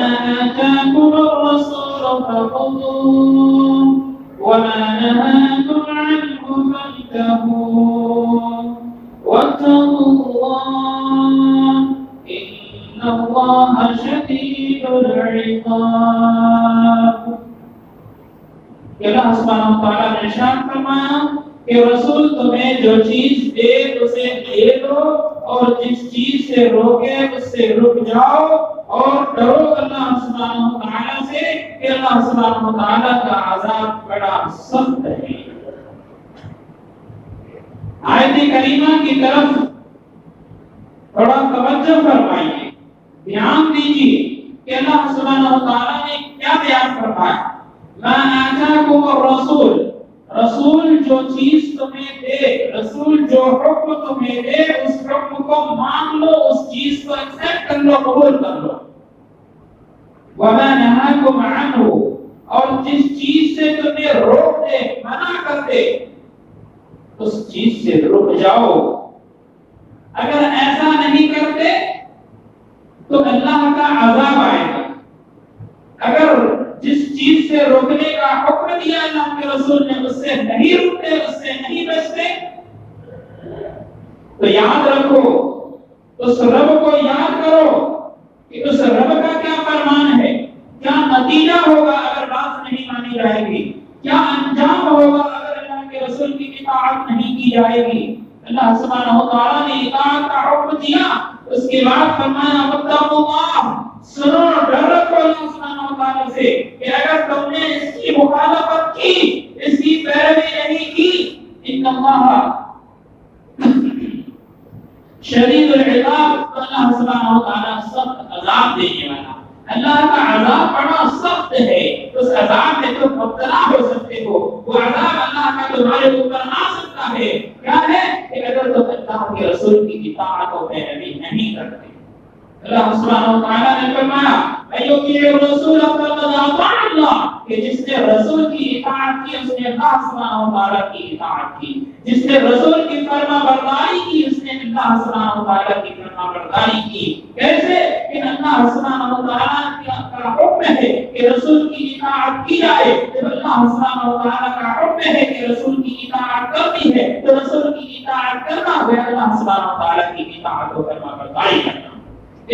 وما آتاكم الرسول فخذوه وما نهاكم عنه فانتهوا واتقوا الله إن الله شديد العقاب. اللہ سبحانہ وتعالی نے ارشاد فرمایا کہ رسول تمہیں جو چیز دے اسے لے لو اور جس چیز سے روکے اس سے رک جاؤ اور ڈرو اللہ سبحانہ وتعالی سے کہ اللہ سبحانہ وتعالی کا عذاب بڑا سخت ہے. آیت کریمہ کی طرف تھوڑا توجہ فرمائیے, دھیان دیجیے کہ اللہ سبحانہ وتعالی نے کیا بیان فرمایا. ما آتاکم الرسول, رسول جو چیز تمہیں دے, رسول جو حکم تمہیں دے اس حکم کو مان لو, اس چیز کو ایکسپٹ کر لو, قبول کر لو. وما نہاکم عنہ, اور جس چیز سے تمہیں روک دے, منع کر دے, اس چیز سے رک جاؤ. اگر ایسا نہیں کرتے تو اللہ کا عذاب آئے گا. اگر جس چیز سے روکنے کا حکم دیا اللہ کے رسول نے اس سے نہیں رکتے, اس سے نہیں بچتے, تو یاد رکھو, اس رب کو یاد کرو کہ اس رب کا کیا فرمان ہے, کیا نتیجہ ہوگا اگر بات نہیں مانی جائے گی, کیا انجام ہوگا اگر اللہ کے رسول کی اطاعت نہیں کی جائے گی. اللہ سبحانہ وتعالی نے اطاعت کا حکم دیا, اس کے بعد فرمایا واتقوا اللہ, سنو ڈر رکھو اللہ سبحانہ وتعالی سے کہ اگر تم نے اس کی مخالفت کی, اس کی پیروی نہیں کی, ان اللہ شدید العقاب, اللہ سبحانہ وتعالی سخت عذاب دینے والا. اللہ کا عذاب بڑا سخت ہے, اس عذاب میں تم مبتلا ہو سکتے ہو. وہ عذاب اللہ کا تمہارے اوپر آ سکتا ہے. کیا ہے کہ اگر تم اللہ کے رسول کی اطاعت و پیروی نہیں کرتے. اللہ سبحانہ وتعالی نے فرمایا ایوکیع الرسول فقد اطاع اللہ, کہ جس نے رسول کی اطاعت کی اس نے اللہ سبحانہ وتعالی کی اطاعت کی. جس نے رسول کی فرما برداری کی اس نے اللہ سبحانہ وتعالی کی فرما برداری کی. کیسے کہ اللہ سبحانہ وتعالی کا حکم ہے کہ رسول کی اطاعت کی جائے. جب اللہ سبحانہ وتعالی کا حکم ہے کہ رسول کی اطاعت کرنی ہے تو رسول کی اطاعت کرنا ہے اللہ سبحانہ وتعالی کی اطاعت و فرما برداری کرنا.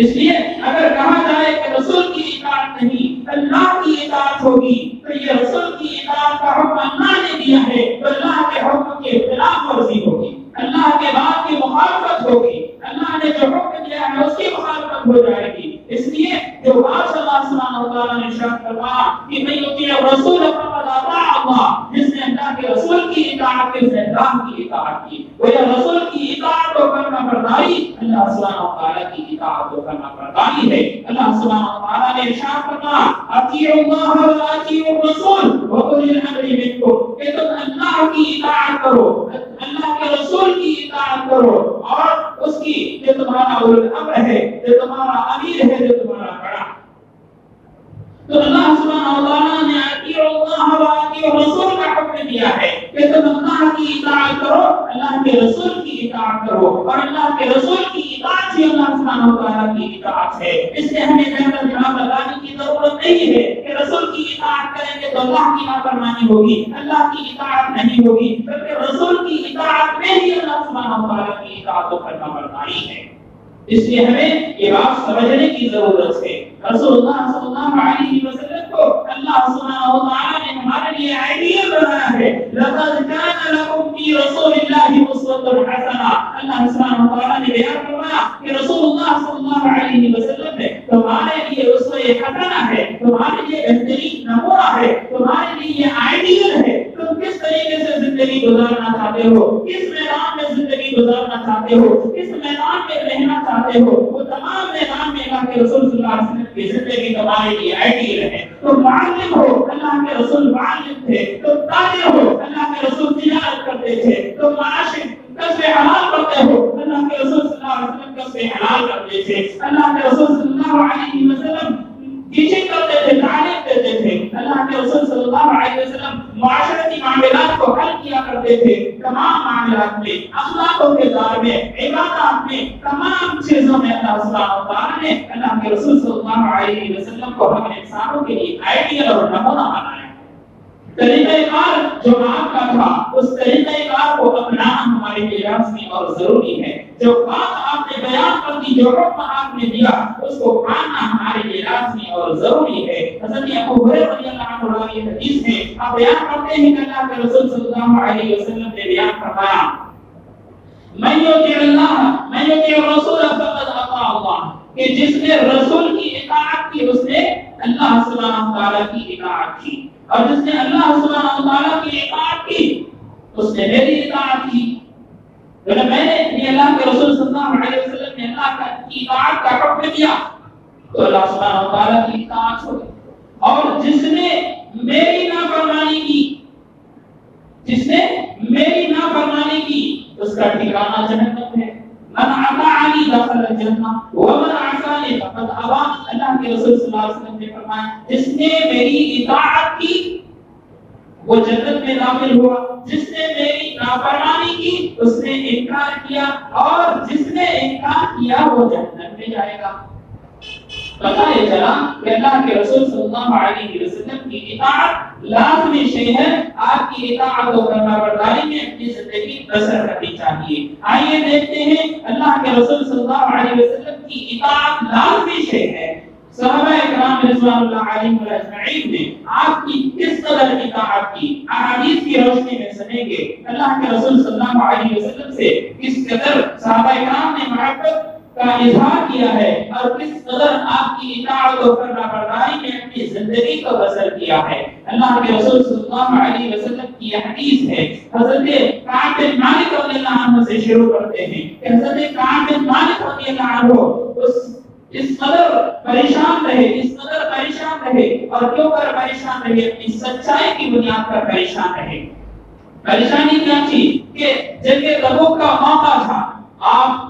اس لیے اگر کہا جائے کہ رسول کی اطاعت نہیں اللہ کی اطاعت ہوگی تو یہ رسول کی اطاعت کا حکم اللہ نے دیا ہے تو اللہ کے حکم کے خلاف ورزی ہوگی, اللہ کے بات کی مخالفت ہوگی, اللہ نے جو حکم دیا ہے اس کی مخالفت ہو جائے گی. اس لیے جو بات اللہ سبحانہ وتعالی نے ارشاد فرمایا کہ من یطیع الرسول فقد اطاع اللہ, جس نے اللہ کے رسول کی اطاعت کی اس نے اللہ کی اطاعت کی. وہ یہ رسول کی اطاعت و فرما برداری اللہ سبحانہ وتعالی کی اطاعت و فرما برداری ہے. اللہ سبحانہ وتعالی نے ارشاد فرمایا اطیعوا اللہ و اطیعوا الرسول واولی الامر منکم, کہ تم اللہ کی اطاعت کرو, اللہ کے رسول کی اطاعت کرو, اور اس کی جو تمہارا اول الامر ہے, جو تمہارا امیر ہے, جو تمہارا بڑا. تو اللہ سبحانہ وتعالی نے اطیعوا اللہ و اطیعوا الرسول کا حکم دیا ہے کہ تم اللہ کی اطاعت کرو, اللہ کے رسول کی اطاعت کرو, اور اللہ کے رسول کی اطاعت ہی اللہ سبحانہ وتعالی کی اطاعت ہے. اس لیے ہمیں زیادہ دماغ لگانے کی ضرورت نہیں ہے کہ رسول کی اطاعت کریں گے تو اللہ کی نافرمانی ہوگی, اللہ کی اطاعت نہیں ہوگی, بلکہ رسول کی اطاعت میں ہی اللہ سبحانہ وتعالی کی اطاعت و فرما برداری ہے. اس لیے ہمیں یہ بات سمجھنے کی ضرورت ہے. رسول اللہ صلی اللہ علیہ وسلم کو اللہ سبحانہ وتعالی نے ہمارے لیے آئیڈیل بنایا ہے. لقد كان لكم في رسول الله اسوة حسنة, اللہ سبحانہ وتعالی نے بیان فرمایا کہ رسول اللہ صلی اللہ علیہ وسلم نے تمہارے لیے اسوہ حسنہ ہے, تمہارے لیے بہترین نمونہ ہے, تمہارے لیے یہ آئیڈیل ہے. تم کس طریقے سے زندگی گزارنا چاہتے ہو, کس میدان میں زندگی گزارنا چاہتے ہو, کس میدان میں رہنا چاہتے ہو, وہ تمام میدان میں اللہ کے رسول صلی اللہ علیہ وسلم کی زندگی تمہارے لیے آئیڈیل ہے. تم معلم ہو, اللہ کے رسول معلم تھے. تم تاجر ہو, اللہ کے رسول تجارت کرتے تھے. تم معاشی کسب حلال کرتے ہو, اللہ کے رسول صلی اللہ علیہ وسلم کسب حلال کرتے تھے. اللہ کے رسول صلی اللہ علیہ وسلم ٹیچنگ کرتے تھے, تعلیم دیتے تھے. اللہ کے رسول صلی اللہ علیہ وسلم معاشرتی معاملات کو حل کیا کرتے تھے. تمام معاملات میں، اخلاق و کردار میں، عبادات میں، تمام چیزوں میں اللہ سبحانہ وتعالی نے اللہ کے رسول صلی اللہ علیہ وسلم کو ہم انسانوں کے لیے آئیڈیل اور نمونہ بنایا۔ طریقہ کار جو آپ کا تھا اس طریقہ کار کو اپنانا ہمارے لیے لازمی اور ضروری ہے۔ جو بات آپ نے بیان کر دی، جو حکم آپ نے دیا، اس کو ماننا ہمارے لیے لازمی اور ضروری ہے۔ حضرت ابو ہریرہ رضی اللہ عنہ روایت حدیث ہے، آپ بیان کرتے ہیں کہ اللہ کے رسول صلی اللہ علیہ وسلم نے بیان فرمایا، من یطیع اللہ من یطیع الرسول فقد اطاع اللہ، کہ جس نے رسول کی اطاعت کی اس نے اللہ سبحانہ وتعالی کی اطاعت کی، اور جس نے اللہ سبحانہ وتعالی کی اطاعت کی اس نے میری اطاعت کی۔ جب میں نے اللہ کے رسول صلی اللہ علیہ وسلم نے اللہ کی اطاعت کا حکم دیا تو اللہ سبحانہ وتعالی کی اطاعت ہو گئی، اور جس نے میری نافرمانی کی، جس نے میری نافرمانی کی اس کا ٹھکانہ جہنم ہے۔ من اطاعنی دخل الجنہ ومن عصانی فقد ابى، اللہ کے رسول صلی اللہ علیہ وسلم نے فرمایا جس نے میری اطاعت کی وہ جنت میں داخل ہوا، جس نے میری نافرمانی کی اس نے انکار کیا، اور جس نے انکار کیا وہ جہنم میں جائے گا۔ پتہ یہ چلا کہ اللہ کے رسول صلی اللہ علیہ وسلم کی اطاعت لازمی شے ہے۔ آپ کی اطاعت و فرمانبرداری میں اپنی زندگی بسر کرنی چاہیے۔ آئیے دیکھتے ہیں اللہ کے رسول صلی اللہ علیہ وسلم کی اطاعت لازمی شے ہے۔ صحابہ اکرام رضوان اللہ علیہم اجمعین نے آپ کی کس قدر اطاعت کی، احادیث کی روشنی میں سنیں گے اللہ کے رسول صلی اللہ علیہ وسلم سے کس قدر صحابہ اکرام نے محبت کا اظہار کیا ہے، اور کس قدر آپ کی اطاعت و فرمانبرداری میں اپنی زندگی کو بسر کیا ہے۔ اللہ کے رسول صلی اللہ علیہ وسلم کی حدیث ہے، حضرت کعب بن مالک رضی اللہ عنہ سے شروع کرتے ہیں کہ حضرت کعب بن مالک رضی اللہ عنہ اس قدر پریشان رہے، اس قدر پریشان رہے، اور کیوں کر پریشان رہے؟ اپنی سچائی کی بنیاد پر پریشان رہے۔ پریشانی کیا تھی کہ جنگ تبوک کا موقع تھا، آپ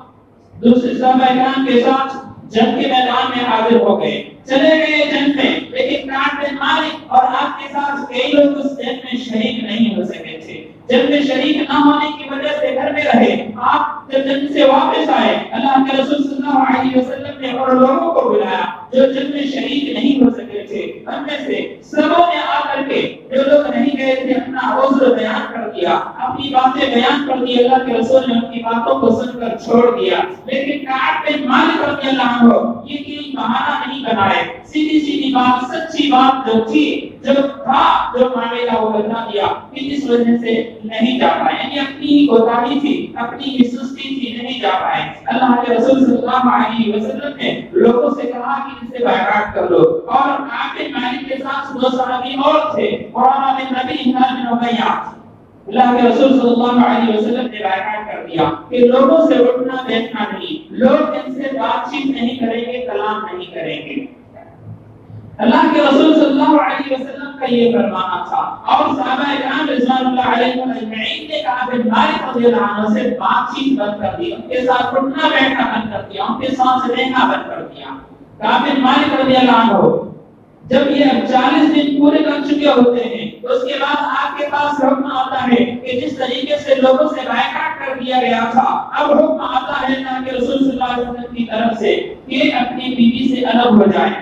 دوسرے صحابہ اکرام کے ساتھ جنگ کے میدان میں حاضر ہو گئے، چلے گئے جنگ میں، لیکن کعب بن مالک اور آپ کے ساتھ کئی لوگ اس جنگ میں شریک نہیں ہو سکے تھے۔ جنگ میں شریک نہ ہونے کی وجہ سے گھر میں رہے۔ آپ جب جنگ سے واپس آئے اللہ کے رسول صلی اللہ علیہ وسلم نے اور لوگوں کو بلایا جو جنگ میں شریک نہیں ہو سکے تھے، ان میں سے سبوں نے آ کر کے جو لوگ نہیں گئے تھے اپنا عذر بیان کر دیا، اپنی باتیں بیان کر دی۔ اللہ کے رسول نے ان کی باتوں کو سن کر چھوڑ دیا، لیکن کعب بن مالک رضی اللہ عنہ یہ کوئی بہانہ نہیں بنائے، سیدھی سیدھی بات، سچی بات جو تھی، جو تھا، جو معاملہ وہ بتا دیا کہ اس وجہ سے نہیں جا پائے، یعنی اپنی ہی کوتاہی تھی، اپنی ہی سستی تھی، نہیں جا پائے۔ اللہ کے رسول صلی اللہ علیہ وسلم نے لوگوں سے کہا کہ ان سے بائیکاٹ کر لو، اور کعب بن مالک کے ساتھ دو صحابی اور تھے، قرآن بن نبی ہلال بن امیہ۔ اللہ کے رسول صلی اللہ علیہ وسلم نے بائیکاٹ کر دیا کہ لوگوں سے اٹھنا بیٹھنا نہیں، لوگ ان سے بات چیت نہیں کریں گے، کلام نہیں کریں گے۔ اللہ کے رسول صلی اللہ علیہ وسلم کا یہ فرمانا تھا، اور صحابہ اکرام رضوان اللہ علیہم اجمعین نے کعب بن مالک رضی اللہ عنہ سے بات چیت بند کر دی، ان کے ساتھ اٹھنا بیٹھنا بند کر دیا، ان کے ساتھ رہنا بند کر دیا۔ کعب بن مالک رضی اللہ عنہ جب یہ 40 دن پورے کر چکے ہوتے ہیں تو اس کے بعد آپ کے پاس حکم آتا ہے کہ جس طریقے سے لوگوں سے بائیکاٹ کر دیا گیا تھا، اب حکم آتا ہے اللہ کے رسول صلی اللہ علیہ وسلم کی طرف سے کہ اپنی بیوی سے الگ ہو جائیں۔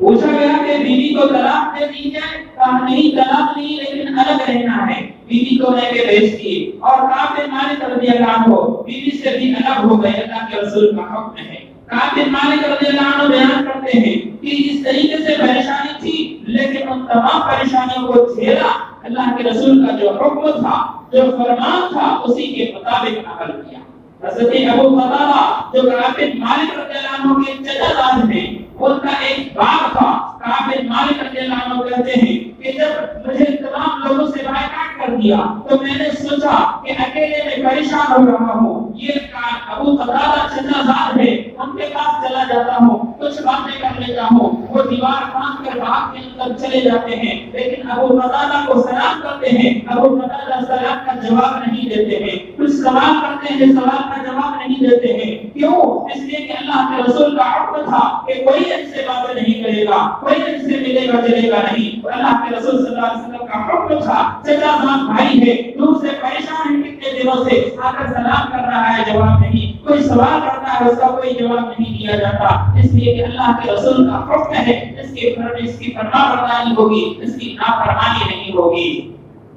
پوچھا گیا کہ بیوی کو طلاق دے دی جائے، کہا نہیں طلاق نہیں، لیکن الگ رہنا ہے۔ بیوی کو لے کے بھیج دیے، اور کعب بن مالک رضی اللہ عنہ بیوی سے بھی الگ ہو گئے، اللہ کے رسول کا حکم ہے۔ کعب بن مالک رضی اللہ عنہ بیان کرتے ہیں کہ اس طریقے سے پریشانی تھی، لیکن ان تمام پریشانیوں کو جھیلا، اللہ کے رسول کا جو حکم تھا، جو فرمان تھا، اسی کے مطابق عمل کیا۔ حضرت ابو قتادہ جو کعب بن مالک رضی اللہ عنہ کے چچا زاد ہیں، ان کا ایک باغ تھا۔ کعب بن مالک رضی اللہ عنہ کہتے ہیں کہ جب مجھے تمام لوگوں سے بائیکاٹ کر دیا تو میں نے سوچا کہ اکیلے میں پریشان ہو رہا ہوں، یہ ابو قتادہ چچا زاد ہے، ان کے پاس چلا جاتا ہوں، کچھ باتیں کر لیتا ہوں، وہ دیوار پھاند کر باغ کے اندر چلے جاتے ہیں، لیکن ابو قتادہ کو سلام کرتے ہیں، ابو قتادہ سلام کا جواب نہیں دیتے ہیں۔ کچھ سوال کرتے ہیں سوال کا جواب نہیں دیتے ہیں. کیوں؟ اس لیے کہ اللہ کے رسول کا حکم تھا کہ کوئی ان سے باتیں نہیں کرے گا, کوئی ان سے ملے گا جلے گا نہیں. اللہ کے رسول صلی اللہ علیہ وسلم کا حکم تھا چچا جان بھائی ہے دور سے پریشان ہے کتنے دنوں سے آ کر سلام کر رہا ہے جواب نہیں, کوئی سوال کرتا ہے اس کا کوئی جواب نہیں دیا جاتا. اس لیے کہ اللہ کے رسول کا حکم ہے اس کی فرما برداری ہوگی, اس کی نافرمانی نہیں ہوگی.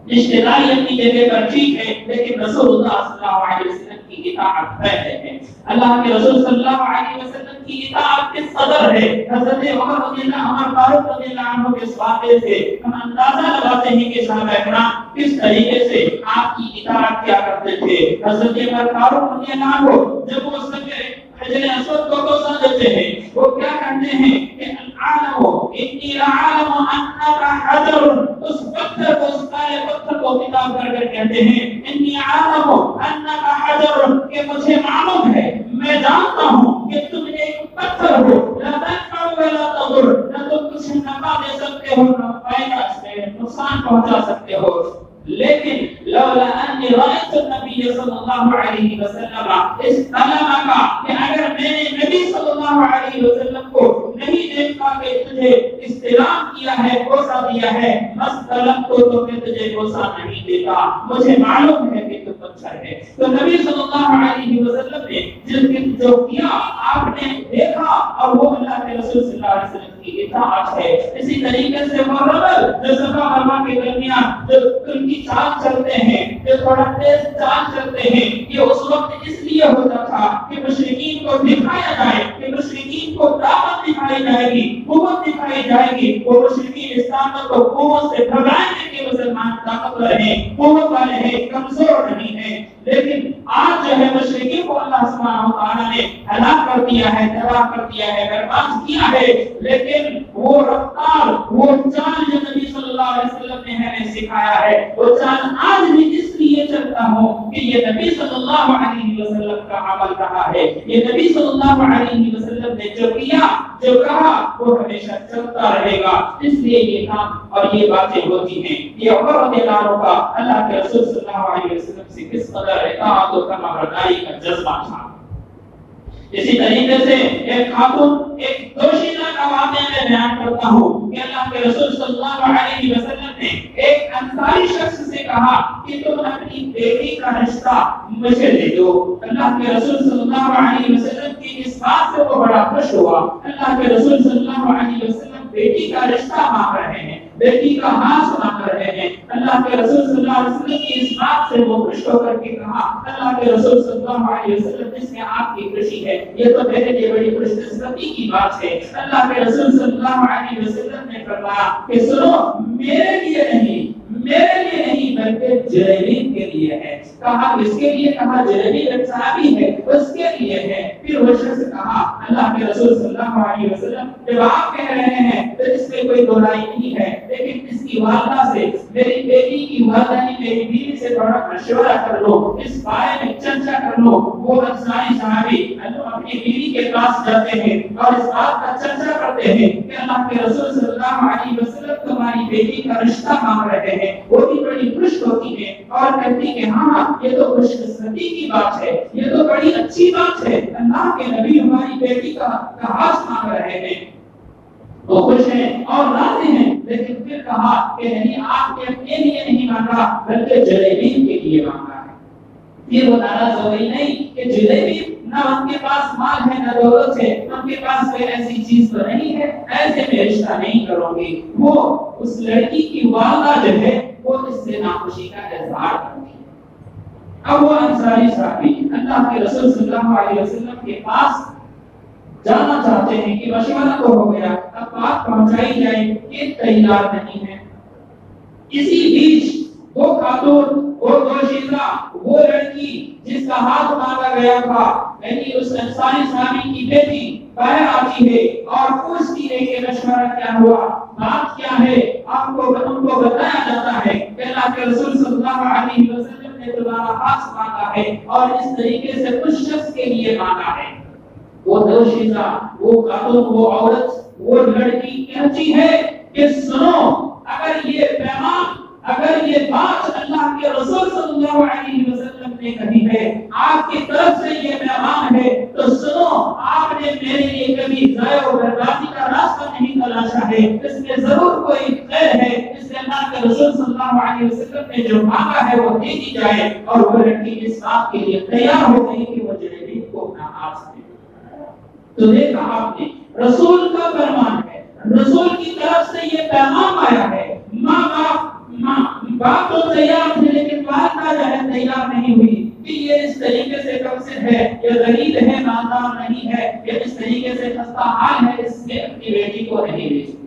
رشتہ داری اپنی جگہ پر ٹھیک ہے لیکن رسول اللہ صلی اللہ علیہ وسلم کی اطاعت فرض ہے. اللہ کے رسول صلی اللہ علیہ وسلم کی اطاعت کس قدر ہے. حضرت عمر رضی اللہ عنہ, عمر فاروق رضی اللہ عنہ کے واقعے سے ہم اندازہ لگاتے ہیں کہ صحابہ کرام کس طریقے سے آپ کی اطاعت کیا کرتے تھے. حضرت عمر فاروق رضی اللہ عنہ جب وہ سب حجر اسود کو توسا دیتے ہیں وہ کیا کہتے ہیں کہ العالم انی لعالم انک حجر, اس پتھر کو اس کالے پتھر کو خطاب کر کر کہتے ہیں انی عالم انک حجر, کہ مجھے معلوم ہے میں جانتا ہوں کہ تم ایک پتھر ہو, لا تنفع ولا تضر, نہ تم کچھ نفع دے سکتے ہو نہ فائدہ سے نقصان پہنچا سکتے ہو. لیکن لولا انی رأیت النبی صلی اللہ علیہ وسلم استلمک, کہ اگر میں نے نبی صلی اللہ علیہ وسلم کو نہیں دیکھا کہ تجھے استلام کیا ہے, بوسہ دیا ہے, مستلم تو میں تجھے بوسہ نہیں دیتا, مجھے معلوم ہے کہ تو پتھر ہے. تو نبی صلی اللہ علیہ وسلم نے جو کیا آپ نے دیکھا اور وہ اللہ کے رسول صلی اللہ علیہ وسلم کی اطاعت ہے. اسی طریقے سے وہ رجل جو صفا مروا کے درمیان جو ان کی چال چلتے ہیں, جو تھوڑا تیز چال چلتے ہیں, یہ اس وقت اس لیے ہوتا تھا کہ مشرکین کو دکھایا جائے, کہ مشرکین کو طاقت دکھائی جائے گی, قوت دکھائی جائے گی. وہ مشرکین اسلام کو قوت سے بھگائیں گے کہ مسلمان طاقتور ہیں, قوت والے ہیں, کمزور نہیں ہیں. لیکن آج جو ہے مشرکین کو اللہ سبحانہ و تعالیٰ نے ہلاک کر دیا ہے, تباہ کر دیا ہے, برباد کیا ہے. لیکن وہ رفتار, وہ چال جو نبی صلی اللہ علیہ وسلم نے ہمیں سکھایا ہے, وہ چال آج بھی اس لیے چلتا ہوں کہ یہ نبی صلی اللہ علیہ وسلم کا عمل رہا ہے. یہ نبی صلی اللہ علیہ وسلم نے جو کیا, جو کہا, وہ ہمیشہ چلتا رہے گا. اس لیے یہ کام اور یہ باتیں ہوتی ہیں. یہ عمر رضی اللہ عنہ کا اللہ کے رسول صلی اللہ علیہ وسلم سے کس قدر اطاعت و فرمانبرداری کا جذبہ تھا. اسی طریقے سے ایک خاتون, ایک دوشیزہ کا واقعہ میں بیان کرتا ہوں کہ اللہ کے رسول صلی اللہ علیہ وسلم نے ایک انصاری شخص سے کہا کہ تم اپنی بیٹی کا رشتہ مجھے دے دو. اللہ کے رسول صلی اللہ علیہ وسلم کی اس بات سے وہ بڑا خوش ہوا. اللہ کے رسول صلی اللہ علیہ وسلم بیٹی کا رشتہ مانگ رہے ہیں, بیٹی کا ہاتھ مانگ رہے ہیں. اللہ کے رسول صلی اللہ علیہ وسلم کی اس بات سے وہ خوش ہو کر کے کہا, اللہ کے رسول صلی اللہ علیہ وسلم جس میں آپ کی خوشی ہے یہ تو میرے لیے بڑی خوش قسمتی کی بات ہے. اللہ کے رسول صلی اللہ علیہ وسلم نے فرمایا کہ سنو, میرے لیے نہیں بلکہ جلیل کے لیے ہے. کہا کس کے لیے؟ کہا جلیل ایک صحابی ہے اس کے لیے ہے. پھر وہ شخص کہا اللہ کے رسول صلی اللہ علیہ وسلم جب آپ کہہ رہے ہیں تو اس میں کوئی دورائی نہیں ہے, لیکن اس کی والدہ سے, میری بیٹی کی والدہ نے میری بیوی سے تھوڑا مشورہ کر لو, اس بارے میں چرچا کر لو. وہ انصاری صحابی اپنی بیوی کے پاس جاتے ہیں اور اس بات کا چرچا کرتے ہیں کہ اللہ کے رسول صلی اللہ علیہ وسلم تمہاری بیٹی کا رشتہ مانگ رہے ہیں. وہ بھی بڑی خوش ہوتی ہے اور کہتی کہ ہاں یہ تو خوش قسمتی کی بات ہے, یہ تو بڑی اچھی بات ہے, اللہ کے نبی ہماری بیٹی کا ہاتھ مانگ رہے ہیں. وہ خوش ہیں اور راضی ہیں. لیکن پھر کہا کہ نہیں, آپ نے اپنے لیے نہیں مانگا بلکہ جلیبین کے لیے مانگا ہے. پھر وہ ناراض ہو گئی نہیں کہ جلیبین نہ ان کے پاس مال ہے نہ دولت ہے, ان کے پاس کوئی ایسی چیز تو نہیں ہے, ایسے میں رشتہ نہیں کروں گی. وہ اس لڑکی کی والدہ جو ہے وہ اس سے ناخوشی کا اظہار کرتی ہے. اب وہ انصاری صحابی اللہ کے رسول صلی اللہ علیہ وسلم کے پاس جانا چاہتے ہیں کہ مشورہ تو ہو گیا, اب بات پہنچائی جائے, یہ تیار نہیں ہے. اسی بیچ وہ خاتون, وہ دوشیزہ, وہ لڑکی جس کا ہاتھ مانگا گیا تھا, یعنی اس انصاری صحابی کی بیٹی باہر آتی ہے اور پوچھتی ہے کہ مشورہ کیا ہوا, بات کیا ہے. آپ کو ان کو بتایا جاتا ہے کہ اللہ کے رسول صلی اللہ علیہ وسلم نے تمہارا ہاتھ مانگا ہے اور اس طریقے سے اس شخص کے لیے مانگا ہے. وہ دوشیزہ, وہ خاتون, وہ عورت, وہ لڑکی کہتی ہے کہ سنو, اگر یہ پیغام, اگر یہ بات اللہ کے رسول صلی اللہ علیہ وسلم نے کہی ہے، آپ کی طرف سے یہ پیغام ہے تو سنو، آپ نے میرے لیے کبھی ضائع و بربادی کا راستہ نہیں تلاشا ہے، اس میں ضرور کوئی خیر ہے، اس لیے اللہ کے رسول صلی اللہ علیہ وسلم نے جو مانگا ہے وہ دے دی جائے۔ اور وہ لڑکی اس بات کے لیے تیار ہو گئی کہ وہ جلیبی کو اپنا ہاتھ سے تو دیکھا آپ نے رسول کا فرمان ہے، رسول کی طرف سے یہ پیغام آیا ہے۔ ماں باپ تو تیار تھے لیکن والدہ جو ہے تیار نہیں ہوئی کہ یہ اس طریقے سے کمسن ہے، یہ غریب ہے، مالدار نہیں ہے، یہ اس طریقے سے خستہ حال ہے، اس نے اپنی بیٹی کو نہیں بھیجی۔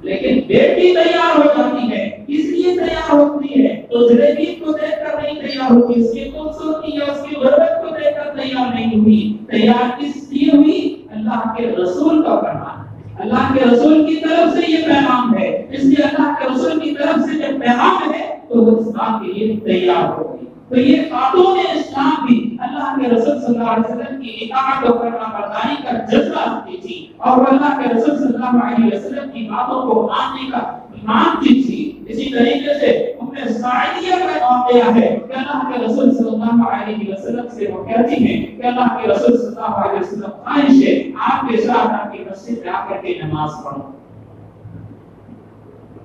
لیکن بیٹی تیار ہو جاتی ہے، اس لیے تیار ہوتی ہے تو جلیبی کو دیکھ کر نہیں تیار ہوتی، اس کی خوبصورتی یا اس کی غربت کو دیکھ کر تیار نہیں ہوئی۔ تیار کس لیے ہوئی؟ اللہ کے رسول کا فرمان، اللہ کے رسول کی طرف سے یہ پیغام ہے، اس لیے اللہ کے رسول کی طرف سے جب پیغام ہے تو وہ اس بات کے لیے تیار ہو گئی۔ تو یہ خاتون اسلام بھی اللہ کے رسول صلی اللہ علیہ وسلم کی اطاعت و فرما برداری کا جذبہ رکھتی تھی، اور وہ اللہ کے رسول صلی اللہ علیہ وسلم کی باتوں کو ماننے کا مانتی تھی۔ اسی طریقے سے ساعدیہ کا واقعہ ہے کہ اللہ کے رسول صلی اللہ علیہ وسلم سے وہ کہتی ہیں کہ اللہ کے رسول صلی اللہ علیہ وسلم خواہش ہے آپ کے ساتھ آپ کی مسجد میں آ کر کے نماز پڑھو۔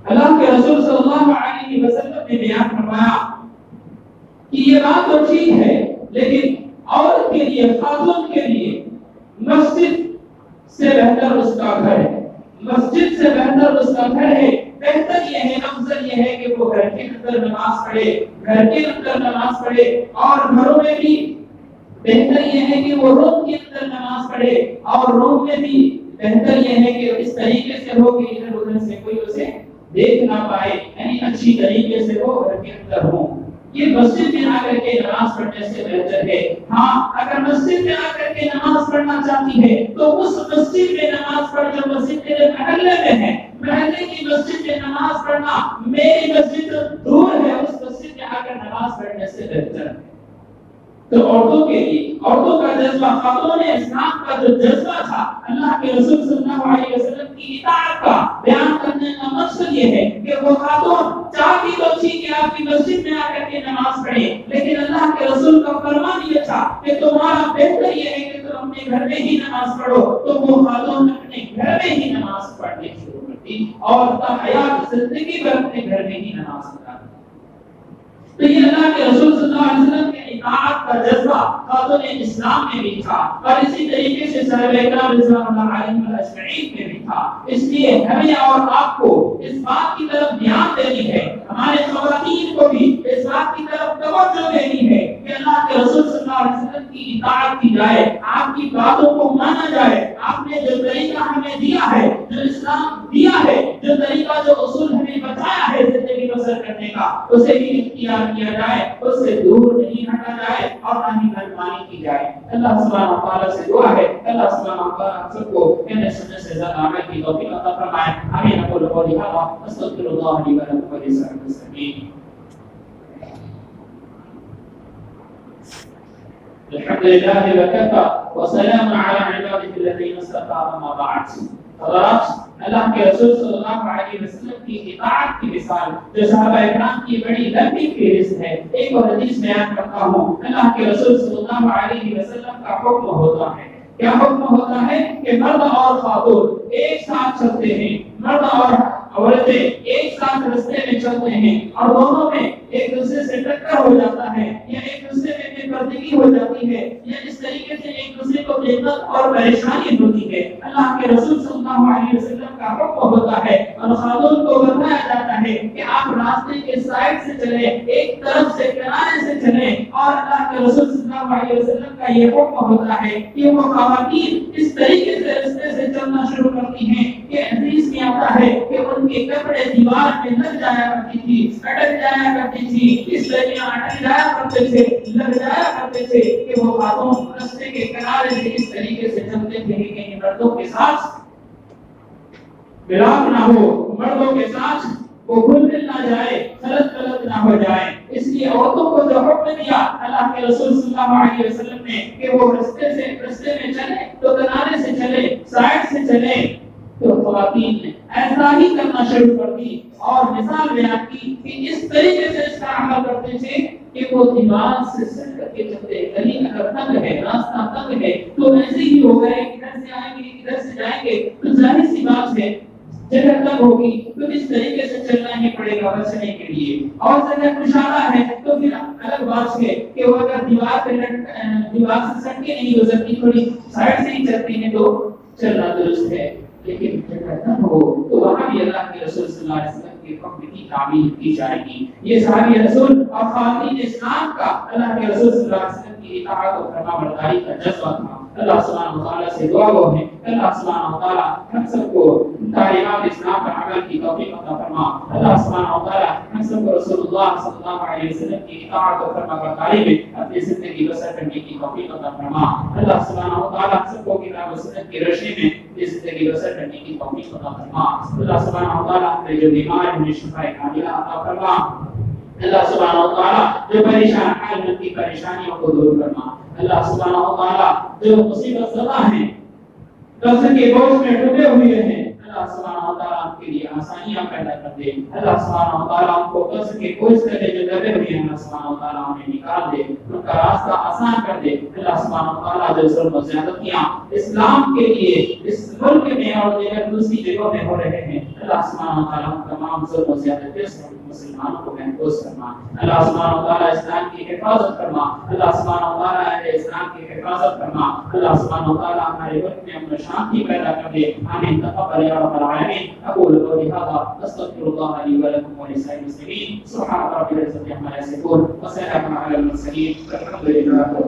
اللہ کے رسول صلی اللہ علیہ وسلم نے بیان فرمایا کہ یہ بات تو ٹھیک ہے، لیکن عورت کے لیے، خاتون کے لیے مسجد سے بہتر اس کا گھر ہے، مسجد سے بہتر اس کا گھر ہے۔ بہتر یہ ہے، افضل یہ ہے کہ وہ گھر کے اندر نماز پڑھے، گھر کے اندر نماز پڑھے، اور گھروں میں بھی بہتر یہ ہے کہ وہ روم کے اندر نماز پڑھے، اور روم میں بھی بہتر یہ ہے کہ اس طریقے سے ہو کہ ادھر ادھر سے کوئی اسے دیکھ نہ پائے، یعنی اچھی طریقے سے وہ گھر کے اندر ہو۔ یہ مسجد میں آ کر کے نماز پڑھنے سے بہتر ہے۔ ہاں، اگر مسجد میں آ کر کے نماز پڑھنا چاہتی ہے تو اس مسجد میں نماز پڑھ جو مسجد کے محلے میں ہے، محلے کی مسجد میں نماز پڑھنا، میری مسجد دور ہے، اس مسجد میں آ کر نماز پڑھنے سے بہتر ہے۔ تو عورتوں کے لیے، عورتوں کا جذبہ، خاتون اسلام کا جو جذبہ تھا، اللہ کے رسول صلی اللہ علیہ وسلم کی اطاعت کا بیان کرنے کا مقصد یہ ہے کہ وہ خاتون چاہتی تو تھی کہ آپ کی مسجد میں آ کر کے نماز پڑھے، لیکن اللہ کے رسول کا فرمان یہ تھا کہ تمہارا بہتر یہ ہے کہ تم اپنے گھر میں ہی نماز پڑھو۔ تو وہ خاتون اپنے گھر میں ہی نماز پڑھنے شروع کرتی اور حیات زندگی بھر اپنے گھر میں ہی نماز پڑھتی۔ تو یہ اللہ کے رسول صلی اللہ علیہ وسلم کے اطاعت کا جذبہ خاتون اسلام میں بھی تھا، اور اسی طریقے سے صحابہ کرام رضوان اللہ علیہم اجمعین میں بھی تھا۔ اس لیے ہمیں اور آپ کو اس بات کی طرف دھیان دینی ہے، ہمارے خواتین کو بھی اس بات کی طرف توجہ دینی ہے کہ اللہ کے رسول صلی اللہ علیہ وسلم کی اطاعت کی جائے، آپ کی باتوں کو مانا جائے، آپ نے جو طریقہ ہمیں دیا ہے، جو اسلام دیا ہے، جو طریقہ، جو اصول ہمیں بتایا ہے زندگی بسر کرنے کا، اسے بھی اختیار کیا جائے، اس سے دور نہیں ہٹا جائے اور نہ ہی منمانی کی جائے۔ اللہ سبحانہ و تعالیٰ سے دعا ہے اللہ سبحانہ و تعالیٰ سب کو کہنے سننے سے زیادہ عمل کی توفیق عطا فرمائے۔ آمین۔ اقول قولی ھذا استغفر اللہ لی ولکم ولسائر المسلمین۔ الحمد للہ وکفى وسلام علی عباده الذین اصطفى اما بعد۔ حضرات، اللہ کے رسول صلی اللہ علیہ وسلم کی اطاعت کی مثال جو صحابہ اکرام کی بڑی لمبی فہرست ہے، ایک اور حدیث بیان کرتا ہوں۔ اللہ کے رسول صلی اللہ علیہ وسلم کا حکم ہوتا ہے، کیا حکم ہوتا ہے کہ مرد اور خاتون ایک ساتھ چلتے ہیں، مرد اور عورتیں ایک ساتھ راستے میں چلتے ہیں، اور دونوں میں ایک دوسرے سے ٹکر ہو جاتا ہے، یا ایک دوسرے میں بے پردگی ہو جاتی ہے، یا اس طریقے سے ایک دوسرے کو دقت اور پریشانی ہوتی ہے۔ اللہ کے رسول صلی اللہ علیہ وسلم کا حکم ہوتا ہے اور خاتون کو بتایا جاتا ہے کہ آپ راستے کے سائڈ سے چلیں، ایک طرف سے کنارے سے چلیں، اور اللہ کے رسول صلی اللہ علیہ وسلم کا یہ حکم ہوتا ہے کہ وہ خواتین اس طریقے سے راستے سے چلنا شروع کرتی ہیں کہ حدیث میں آتا ہے کہ ان کے کپڑے دیوار میں لگ جایا کرتی تھی، اٹک جایا کرتی تھی، اس طرح اٹک جایا کرتے تھے، لگ جایا کرتے تھے کہ وہ خاتون راستے کے کنارے سے اس طریقے سے چلتے تھے کہ مردوں کے ساتھ ملاپ نہ ہو، مردوں کے ساتھ وہ گھل مل نہ جائے، غلط غلط نہ ہو جائے۔ اس لیے عورتوں کو جو حکم دیا اللہ کے رسول صلی اللہ علیہ وسلم نے کہ وہ راستے میں چلے تو کنارے سے چلے، سائڈ سے چلے، تو خواتین نے ایسا ہی کرنا شروع کر دی اور مثال بیان کی کہ اس طریقے سے اس کا عمل کرتے تھے کہ وہ دیوار سے سر کر چلتے چلتے گلی اگر تنگ ہے، راستہ تنگ ہے تو ایسے ہی ہوگا کہ ادھر سے آئیں گے ادھر سے جائیں گے تو ظاہر سی بات ہے جگہ تنگ ہوگی تو اس طریقے سے چلنا ہی پڑے گا بچنے کے لیے. اور جگہ کشادہ ہے تو پھر الگ بات ہے کہ وہ اگر دیوار سے سٹ کے نہیں گزرتی، تھوڑی سائڈ سے ہی چلتی ہیں تو چلنا درست ہے. لیکن جگہ تنگ ہو تو وہاں بھی اللہ کے رسول صلی اللہ علیہ وسلم کے حکم کی تعمیل کی جائے گی. یہ صحابی رسول اور خواتین اسلام کا اللہ کے رسول صلی اللہ علیہ وسلم کی اطاعت و فرما برداری کا جذبہ تھا. اللہ سبحانہ و تعالیٰ سے دعا گو ہے اللہ سبحانہ و تعالیٰ ہم سب کو تعلیمات اسلام پر عمل کی توفیق عطا فرما. اللہ سبحانہ و تعالیٰ ہم سب کو رسول اللہ صلی اللہ علیہ وسلم کی اطاعت و فرما برداری میں اپنی زندگی بسر کرنے کی توفیق عطا فرما. اللہ سبحانہ و تعالیٰ ہم سب کو کتاب و سنت کی روشنی میں اپنی زندگی بسر کرنے کی توفیق عطا فرما. اللہ سبحانہ و تعالیٰ ہمیں جو بیمار ہیں انہیں شفا کاملہ عطا فرما. اللہ سبحانہ و تعالیٰ جو پریشان حال میں کی پریشانیوں کو دور فرما. اللہ سبحانہ و تعالیٰ جو مصیبت زدہ ہیں، قرض کے بوجھ میں ڈوبے ہوئے ہیں، اللہ سبحانہ و تعالیٰ ان کے لیے آسانیاں پیدا کر دے. اللہ سبحانہ و تعالیٰ ان کو قرض کے بوجھ سے جو دبے ہوئے ہیں اللہ سبحانہ و تعالیٰ انہیں نکال دے، ان کا راستہ آسان کر دے. اللہ سبحانہ و تعالیٰ جو ظلم و زیادتیاں اسلام کے لیے اس ملک میں اور دیگر دوسری جگہوں میں ہو رہے ہیں، اللہ سبحانہ و تعالیٰ تمام ظلم و زیادتیوں سے مسلمانوں کو محفوظ فرما. اللہ سبحانہ و تعالیٰ اسلام کی حفاظت فرما. اللہ سبحانہ و تعالیٰ اہل اسلام کی حفاظت فرما. اللہ سبحانہ و تعالیٰ ہمارے ملک میں امن و شانتی پیدا کر دے. آمین. تقبل یا رب العالمین. اقول قولی هذا استغفر الله لي ولكم ولسائر المسلمين. سبحان ربك رب العزة عما يصفون وسلام على المرسلين والحمد لله.